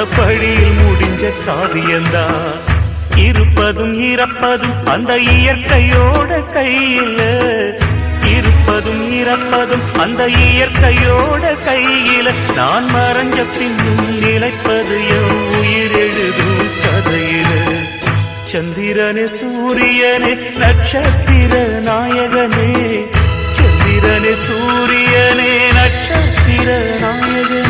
படியில் முடிஞ்ச காவியந்தான். இருப்பதும் இறப்பதும் அந்த இயற்கையோட கையில, இருப்பதும் இறப்பதும் அந்த இயற்கையோட கையில. நான் மறைஞ்ச பின்னும் நிலைப்பது என் உயிர் எழுதும் கதையில. சந்திரனே சூரியனே நட்சத்திர நாயகனே, சந்திரனே சூரியனே நட்சத்திர நாயகனே.